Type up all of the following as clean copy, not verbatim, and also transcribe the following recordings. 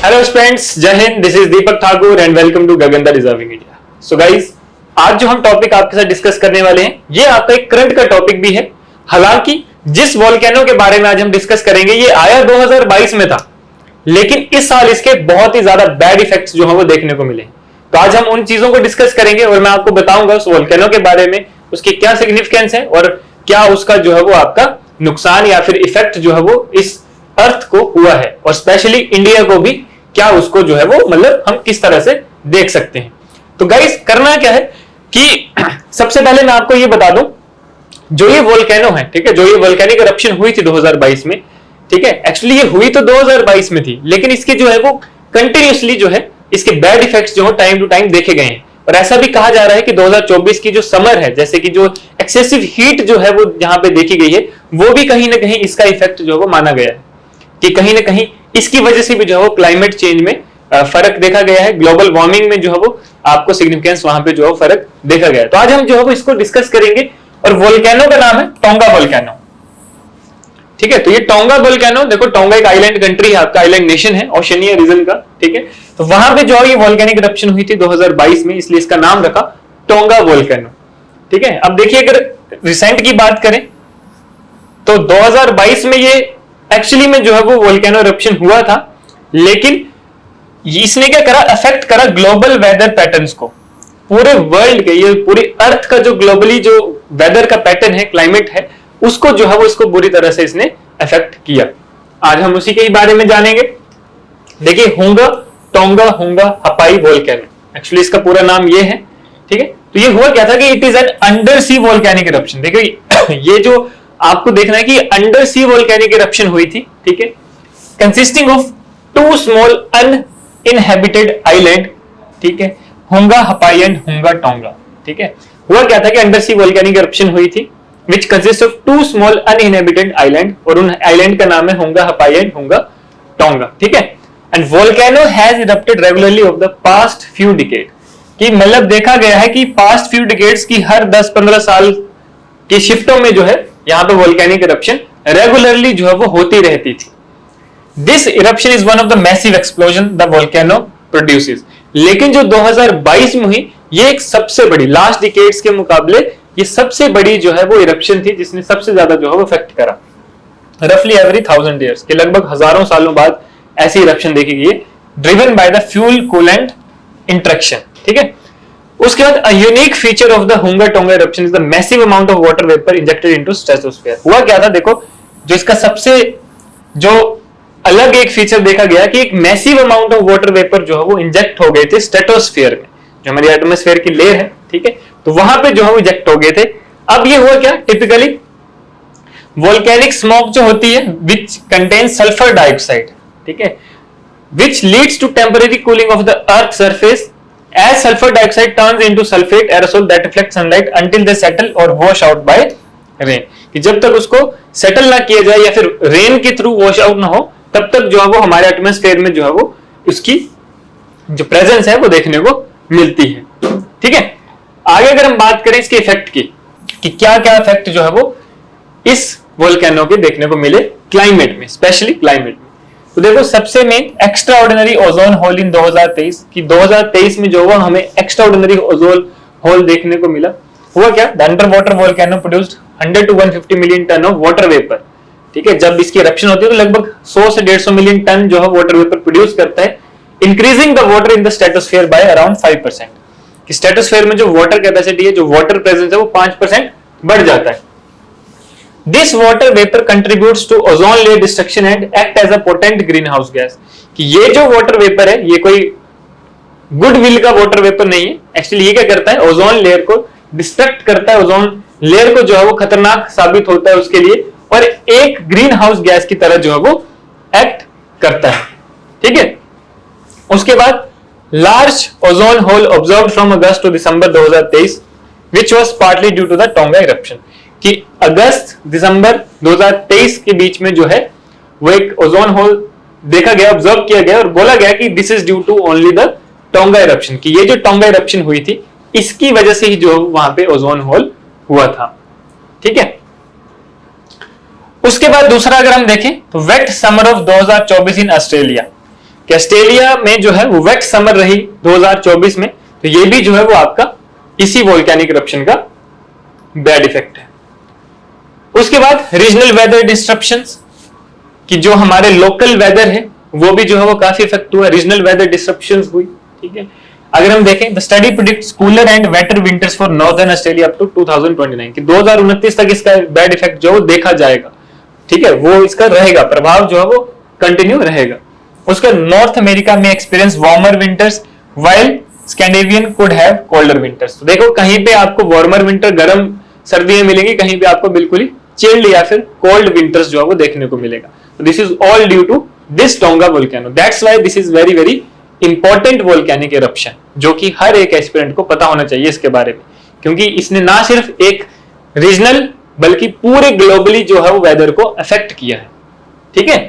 Hello friends, Jai Hind. This is Deepak Thakur and welcome to Gagan the deserving India. So guys, आज जो हम topic आपके साथ डिस्कस करने वाले हैं ये आपका एक करंट का टॉपिक भी है। हालांकि जिस वोल्केनो के बारे में आज हम डिस्कस करेंगे ये आया 2022 में था, लेकिन इस साल इसके बहुत ही ज्यादा बैड इफेक्ट्स जो है वो देखने को मिले। तो आज हम उन चीजों को डिस्कस करेंगे और मैं आपको बताऊंगा उस वोल्केनो के बारे में, उसकी क्या सिग्निफिकेंस है और क्या उसका जो है वो आपका नुकसान या फिर इफेक्ट जो है वो इस अर्थ को हुआ है, और स्पेशली इंडिया को भी क्या उसको जो है वो मतलब हम किस तरह से देख सकते हैं। तो गाइस, करना क्या है कि सबसे पहले मैं आपको ये बता दूं, जो ये वोल्केनो है, ठीक है, जो ये वोल्केनिक इरप्शन हुई थी 2022 में, ठीक है, एक्चुअली ये हुई तो 2022 में थी, लेकिन इसके जो है वो कंटिन्यूसली जो है इसके बैड इफेक्ट्स जो है टाइम टू टाइम देखे गए हैं। और ऐसा भी कहा जा रहा है कि 2024 की जो समर है, जैसे कि जो एक्सेसिव हीट जो है वो जहां पे देखी गई है, वो भी कहीं ना कहीं इसका इफेक्ट जो है वो माना गया है कि कहीं ना कहीं इसकी वजह से भी जो है वो क्लाइमेट चेंज में फर्क देखा गया है। ग्लोबल वार्मिंग में जो है वो आपको सिग्निफिकेंस वहां पे जो है फर्क देखा गया है। तो आज हम जो है वो इसको डिस्कस करेंगे। और वोल्केनो का नाम है टोंगा वोल्केनो, ठीक है। तो ये टोंगा वोल्केनो, देखो टोंगा एक आइलैंड कंट्री है, आपका आइलैंड नेशन है ओशिनिया रीजन का, ठीक है। तो वहां पे जो है ये वोल्केनिक इरप्शन हुई थी 2022 में, इसलिए इसका नाम रखा टोंगा वोल्केनो, ठीक है। अब देखिए, अगर रिसेंट की बात करें तो 2022 में ये एक्चुअली में जो है वो वोल्केनो इरप्शन हुआ था, लेकिन इसने क्या करा, अफेक्ट करा ग्लोबल वेदर पैटर्न्स को, पूरे वर्ल्ड के, ये पूरी अर्थ का जो ग्लोबली जो वेदर का पैटर्न है, क्लाइमेट है, उसको जो है वो इसको बुरी तरह से इसने अफेक्ट किया। आज हम उसी के ही बारे में जानेंगे। देखिए, हुंगा टोंगा हुंगा हपाई वोल्केनो, एक्चुअली इसका पूरा नाम ये है, ठीक है। तो ये हुआ क्या था कि it is an under sea volcanic eruption. देखिए ये जो आपको देखना है कि अंडर सी वोल्केनिक इरप्शन हुई थी, ठीक है, consisting of two small uninhabited island, ठीक है, हुंगा हपाई एंड हुंगा टोंगा, ठीक है। हुआ क्या था कि अंडर सी वोल्केनिक इरप्शन हुई थी which consists of two small uninhabited island, और उन आइलैंड का नाम है हुंगा हपाई एंड हुंगा टोंगा, ठीक है। And volcano has erupted regularly of the past few decade, कि मतलब देखा गया है कि पास्ट फ्यू डिकेड्स की हर 10-15 साल की शिफ्टों में जो है यहां पे वोल्केनिक इरप्शन रेगुलरली जो है वो होती रहती थी। This eruption is one of the massive explosion the volcano produces. लेकिन जो 2022 में हुई, ये एक सबसे बड़ी, लास्ट डिकेड्स के मुकाबले ये सबसे बड़ी जो है वो इरप्शन थी, जिसने सबसे ज्यादा जो है वो इफेक्ट करा। रफली एवरी 1000 ईयर्स के, लगभग हजारों सालों बाद ऐसी इरप्शन देखी गई है, driven by the fuel coolant interaction, ठीक है। उसके बाद a unique feature of the हुंगा tonga eruption is the massive amount of water vapor injected into stratosphere। हुआ क्या था, देखो जो इसका सबसे जो अलग एक फीचर देखा गया कि एक massive amount of water vapour जो है वो इंजेक्ट हो गए थे स्ट्रेटोस्फीयर में, जो हमारी एटमॉस्फेयर की लेयर है, ठीक है। तो वहां पे जो है वो इंजेक्ट हो गए थे। अब ये हुआ क्या, टिपिकली वोल्केनिक स्मोक जो होती है विच कंटेन्स सल्फर डाइऑक्साइड, ठीक है, which leads to temporary cooling of the earth surface as sulfur dioxide turns into sulfate aerosol that reflects sunlight until they settle or wash out by rain। कि जब तक उसको settle ना किया जाए या फिर रेन के थ्रू वॉश आउट ना हो, तब तक जो है वो हमारे एटमॉस्फेयर में जो है वो उसकी जो प्रेजेंस है वो देखने को मिलती है, ठीक है। आगे अगर हम बात करें इसके इफेक्ट की कि क्या क्या इफेक्ट जो है वो इस वोल्केनो के देखने को मिले क्लाइमेट में, स्पेशली क्लाइमेट में। तो देखो, सबसे main extraordinary ozone hole in 2023 की 2023 में जो हुआ हमें एक्स्ट्रा ऑर्डिनरी ओजोन होल देखने को मिला। हुआ क्या, the under water volcano produced 100 to 150 million ton of water vapour, ठीक है। जब इसकी इरप्शन होती है तो लगभग 100 से 150 मिलियन टन जो है वाटर वेपर प्रोड्यूस करता है, increasing the water in the stratosphere by around 5%। कि स्ट्रेटोस्फीयर में जो वाटर कैपेसिटी है, जो वाटर प्रेजेंस है, वो 5% बढ़ जाता है। This water vapor contributes to ozone layer destruction and act as a potent greenhouse gas। कि ये जो वाटर वेपर है ये कोई गुड विल का वाटर वेपर नहीं है, एक्चुअली ये क्या करता है, ओजोन लेयर को डिस्ट्रक्ट करता है, ओजोन लेयर को जो है वो खतरनाक साबित होता है उसके लिए, और एक ग्रीन हाउस गैस की तरह जो है वो एक्ट करता है, ठीक है। उसके बाद large ozone hole observed from August to December 2023 which was partly due to the Tonga eruption. कि अगस्त दिसंबर 2023 के बीच में जो है वो एक ओजोन होल देखा गया, ऑब्जर्व किया गया, और बोला गया कि this is due to only the Tonga eruption. कि ये जो टोंगा इरप्शन हुई थी इसकी वजह से ही जो वहां पे ओजोन होल हुआ था, ठीक है। उसके बाद दूसरा अगर हम देखें तो wet summer of 2024 in Australia, कि ऑस्ट्रेलिया में जो है वो वेट समर रही 2024 में, तो ये भी जो है वो आपका इसी वोल्केनिक इरप्शन का बैड इफेक्ट है। उसके बाद रीजनल वेदर डिस्ट्रप्शंस, कि जो हमारे लोकल वेदर है वो भी जो है वो काफी इफेक्ट हुआ, रीजनल वेदर डिस्ट्रप्शंस हुई। ठीक है, अगर हम देखें the study predicts cooler and wetter winters for northern Australia up to 2029, कि 2029 तक इसका बैड इफेक्ट जो है वो देखा जाएगा। ठीक है, वो इसका रहेगा, प्रभाव जो है वो कंटिन्यू रहेगा। उसका नॉर्थ अमेरिका में experience warmer winters while Scandinavian could have colder winters. तो देखो कहीं पे आपको वार्मर विंटर गर्म सर्दियां मिलेंगी, कहीं पे आपको बिल्कुल ही चिल्ड या फिर कोल्ड विंटर्स जो है वो देखने को मिलेगा। तो this is all due to this Tonga volcano, that's why this is very very important volcanic eruption, जो कि हर एक एस्पिरेंट को पता होना चाहिए इसके बारे में, क्योंकि इसने ना सिर्फ एक रीजनल बल्कि पूरे ग्लोबली जो है वो वेदर को अफेक्ट किया है। ठीक है,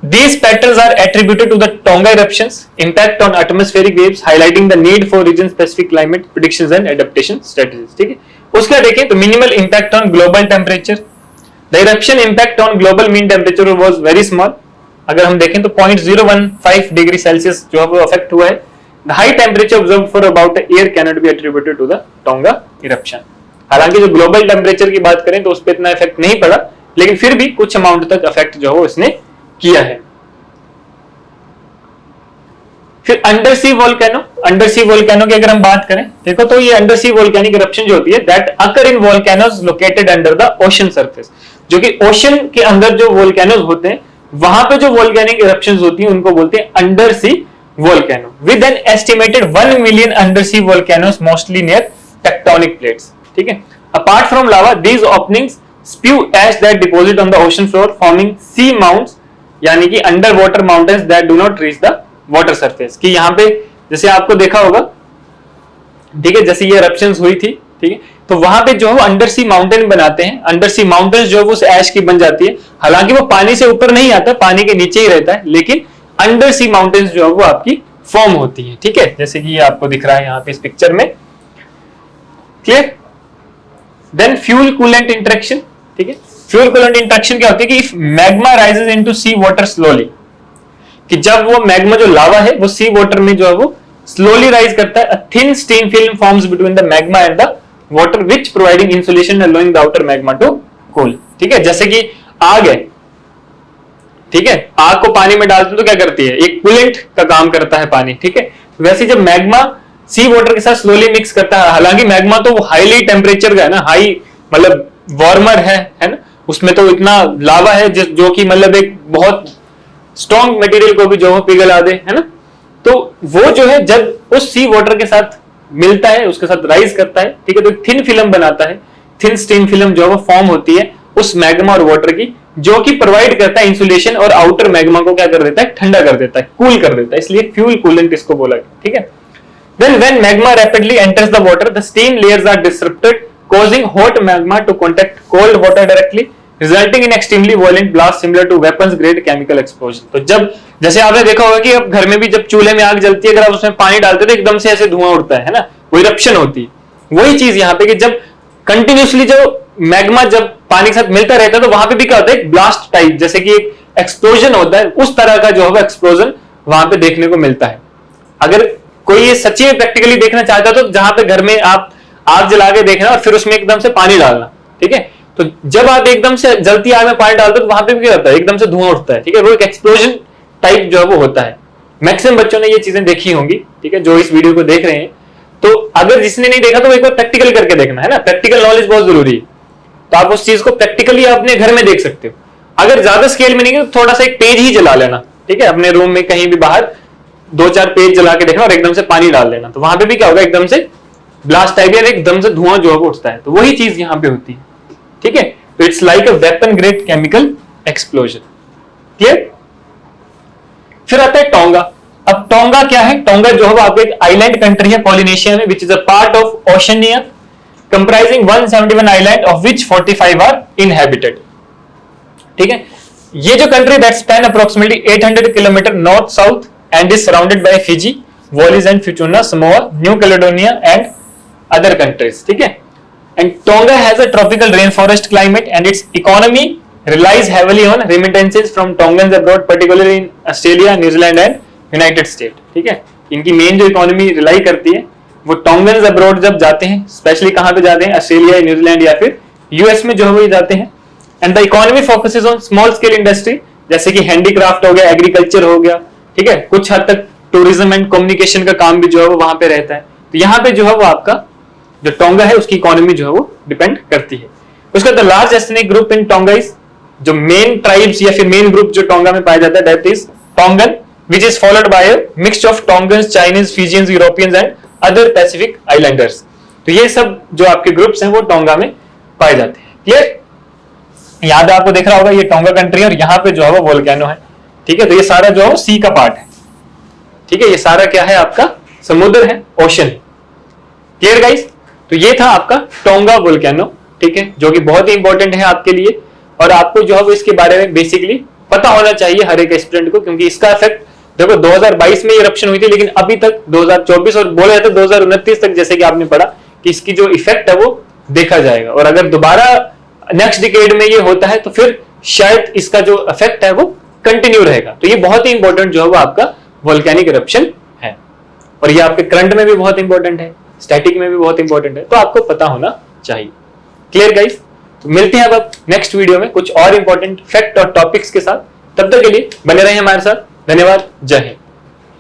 these patterns are attributed to the Tonga eruptions impact on atmospheric waves, highlighting the need for region specific climate predictions and adaptation strategies। ठीक है, उसका देखें तो minimal impact on global temperature, the eruption impact on global mean temperature was very small. अगर हम देखें तो 0.015 degree Celsius जो है वो अफेक्ट हुआ है। The high temperature observe for about a year can not be attributed to the Tonga eruption. हालांकि जो ग्लोबल टेम्परेचर की बात करें तो उस पर इतना इफेक्ट नहीं पड़ा, लेकिन फिर भी कुछ अमाउंट तक इफेक्ट जो है वो इसने किया है। फिर under sea volcano, under sea volcano की अगर हम बात करें, देखो तो ये अंडर सी वोल्केनिक इरप्शन जो होती है that occur in volcanoes located under the ocean surface, जो कि ओशन के अंदर जो वोल्केनोज होते हैं वहां पे जो वोल्केनिक इरप्शंस होती हैं उनको बोलते हैं under sea volcano, with an estimated 1 million under sea volcanoes mostly near tectonic plates. ठीक है, apart from lava these openings spew ash that deposit on the ocean floor forming sea mounts, यानी कि under water mountains that do not reach the water surface. कि यहाँ पे जैसे आपको देखा होगा, ठीक है, जैसे ये इरप्शंस हुई थी, ठीक है, तो वहां पे जो है अंडर सी माउंटेन बनाते हैं, अंडर सी माउंटेन्स जो है वो उस ऐश की बन जाती है। हालांकि वो पानी से ऊपर नहीं आता, पानी के नीचे ही रहता है, लेकिन अंडर सी माउंटेन्स जो है वो आपकी फॉर्म होती है। ठीक है, जैसे कि ये आपको दिख रहा है यहाँ पे इस पिक्चर में, clear. Then fuel coolant interaction, ठीक है, फ्यूल कूलेंट इंटरेक्शन क्या होती है कि if magma rises into sea water slowly, कि जब वो मैग्मा जो लावा है वो सी वाटर में जो है वो स्लोली राइज करता है, a thin steam film forms between the magma and the water which providing insulation allowing the outer magma to cool. ठीक है, जैसे कि आग है, ठीक है, आग को पानी में डालते हैं तो क्या करती है, एक कूलेंट का काम करता है पानी। ठीक है, वैसे जब मैग्मा सी वाटर के साथ स्लोली मिक्स करता है, हालांकि मैग्मा तो वो हाईली टेम्परेचर का है ना, हाई मतलब वार्मर है ना, उसमें तो इतना लावा है जो कि मतलब एक बहुत स्ट्रॉन्ग मटेरियल को भी जो है पिघला दे, है ना। तो वो जो है जब उस सी वाटर के साथ मिलता है, उसके साथ राइज करता है, ठीक है, तो एक थिन फिल्म बनाता है, थिन स्टीम फिल्म जो है वो फॉर्म होती है उस मैग्मा और वाटर की, जो कि प्रोवाइड करता है इंसुलेशन और आउटर मैग्मा को क्या कर देता है, ठंडा कर देता है, कूल कर देता है, इसलिए फ्यूल कूलेंट इसको बोला गया। ठीक है, then when magma rapidly enters the water the steam layers are disrupted causing hot magma to contact cold water directly resulting in extremely violent blast similar to weapons grade chemical explosion। तो जब जैसे आपने देखा होगा कि अब घर में भी जब चूल्हे में आग जलती है, अगर आप उसमें पानी डालते तो एकदम से ऐसे धुआं उठता है ना, वो इरप्शन होती है। वही चीज यहाँ पे कि जब कंटिन्यूसली जो मैग्मा जब पानी के साथ मिलता रहता है तो वहां पे भी क्या होता है, ब्लास्ट टाइप, जैसे कि एक एक्सप्लोजन होता है, उस तरह का जो है एक्सप्लोजन वहां पे देखने को मिलता है। अगर कोई ये सच्ची में प्रैक्टिकली देखना चाहता है तो जहां पे घर में आप आग जला के देखना और फिर उसमें एकदम से पानी डालना। ठीक है, तो जब आप एकदम से जलती आग में पानी डालते हो तो वहां पे क्या होता है, एकदम से धुआं उठता है। ठीक है, वो एक एक्सप्लोजन टाइप जो है वो होता है। मैक्सिमम बच्चों ने ये चीजें देखी होंगी, ठीक है, जो इस वीडियो को देख रहे हैं। तो अगर जिसने नहीं देखा तो एक बार प्रैक्टिकल करके देखना है ना, प्रैक्टिकल नॉलेज बहुत जरूरी है। तो आप उस चीज को प्रैक्टिकली अपने घर में देख सकते हो। अगर ज्यादा स्केल में नहीं है तो थोड़ा सा एक पेज ही जला लेना, ठीक है, अपने रूम में कहीं भी बाहर 2-4 पेज जला के देखना और एकदम से पानी डाल देना, तो वहां पे भी क्या होगा, एकदम से ब्लास्ट टाइप या एकदम से धुआं जो है वो उठता है। तो वही चीज यहाँ पे होती है। ठीक है, तो it's like a weapon grade chemical explosion. Clear. फिर आता है टोंगा। अब टोंगा क्या है, टोंगा जो है आपको एक आइलैंड कंट्री है पॉलिनेशिया में, which is a part of Oceania comprising 171 island of which 45 are inhabited. ठीक है, ये जो country that span approximately 800 kilometre north south and is surrounded by Fiji, Wallis and Futuna, Samoa, New Caledonia and other countries. ठीक है, and Tonga has a tropical rainforest climate and its economy relies heavily on remittances from Tongans abroad, particularly in Australia, New Zealand and United States. ठीक है, इनकी main जो economy rely करती है वो टोंगन्स abroad जब जाते हैं, स्पेशली कहां पे जाते हैं, ऑस्ट्रेलिया, न्यूजीलैंड या फिर यूएस में जो है वो जाते हैं. And the economy focuses on small scale industry, जैसे कि हैंडीक्राफ्ट हो गया, एग्रीकल्चर हो गया, ठीक है, कुछ हद तक टूरिज्म एंड कम्युनिकेशन का काम भी जो है वो वहां पे रहता है. तो यहाँ पे जो है वो आपका जो टोंगा है उसकी इकोनॉमी जो है वो डिपेंड करती है. उसका the large ethnic group in tonga is, जो मेन ट्राइब्स या फिर मेन ग्रुप जो टोंगा में पाया जाता है that is टोंगन, which is followed by a mix of Tongans, Chinese, Fijians, Europeans and other Pacific Islanders. तो ये सब जो आपके ग्रुप्स हैं वो टोंगा में पाए जाते हैं. क्लियर? याद आपको दिख रहा होगा ये टोंगा कंट्री और यहाँ पे जो है वो वोल्केनो है. ठीक है, तो ये सारा जो है सी का पार्ट है. ठीक है, ये सारा क्या है आपका समुद्र है, ओशन. Clear guys? तो ये था आपका टोंगा वोल्केनो. ठीक है, जो कि बहुत ही इंपॉर्टेंट है आपके लिए और आपको जो है वो इसके बारे में बेसिकली पता होना चाहिए हर एक स्टूडेंट को, क्योंकि इसका इफेक्ट देखो 2022 में इरप्शन हुई थी, लेकिन अभी तक 2024 और बोला जाता है 2029 तक, जैसे कि आपने पढ़ा कि इसकी जो इफेक्ट है वो देखा जाएगा. और अगर दोबारा नेक्स्ट डिकेड में ये होता है तो फिर शायद इसका जो इफेक्ट है वो कंटिन्यू रहेगा. तो ये बहुत ही इंपॉर्टेंट जो है वो आपका वोल्केनिक इरप्शन है और ये आपके करंट में भी बहुत इंपॉर्टेंट है, स्टैटिक में भी बहुत इंपॉर्टेंट है, तो आपको पता होना चाहिए. Clear guys? तो मिलते हैं अब नेक्स्ट वीडियो में कुछ और इंपॉर्टेंट फैक्ट और टॉपिक्स के साथ. तब तक के लिए बने रहें हमारे साथ. धन्यवाद. जय हिंद.